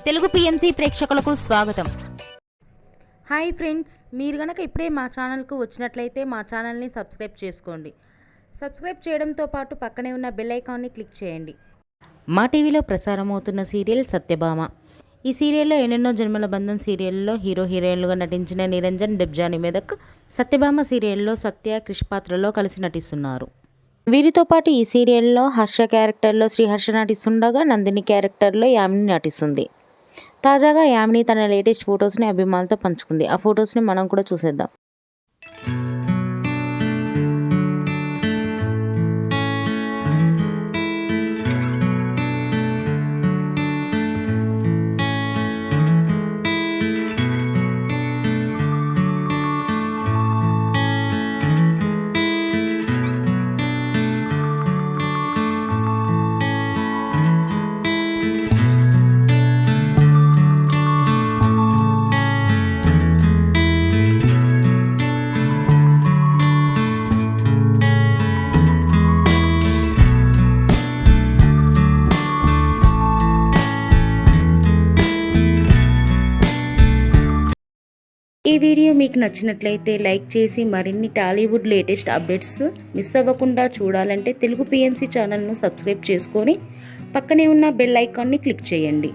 Telugu PMC ప్రేక్షకులకు స్వాగతం. Hi friends, మీరు గనక ఇప్పుడే మా ఛానల్కు వచ్చినట్లయితే మా ఛానల్ని సబ్స్క్రైబ్ చేసుకోండి. సబ్స్క్రైబ్ చేయడంతో పాటు పక్కనే ఉన్న బెల్ ఐకాన్ని క్లిక్ చేయండి. మా టీవీలో ప్రసారమవుతున్న సీరియల్ సత్యభామ. ఈ సీరియల్లో ఎన్నెన్నో జన్మల బంధం సీరియల్లో హీరో హీరోయిన్లుగా నటించిన నిరంజన్, డెబ్జాని మెదక్ సత్యభామ సీరియల్లో సత్య, క్రిష్ పాత్రలో కలిసి నటిస్తున్నారు. వీరితో పాటు ఈ సీరియల్లో హర్ష క్యారెక్టర్లో శ్రీహర్ష నటిస్తుండగా నందిని క్యారెక్టర్లో యామిని నటిస్తుంది. తాజాగా యామిని తన లేటెస్ట్ ఫొటోస్ని అభిమానులతో పంచుకుంది. ఆ ఫొటోస్ని మనం కూడా చూసేద్దాం. ఈ వీడియో మీకు నచ్చినట్లయితే లైక్ చేసి మరిన్ని టాలీవుడ్ లేటెస్ట్ అప్డేట్స్ మిస్ అవ్వకుండా చూడాలంటే తెలుగు పిఎంసి ఛానల్ను సబ్స్క్రైబ్ చేసుకొని పక్కనే ఉన్న బెల్ ఐకాన్ని క్లిక్ చేయండి.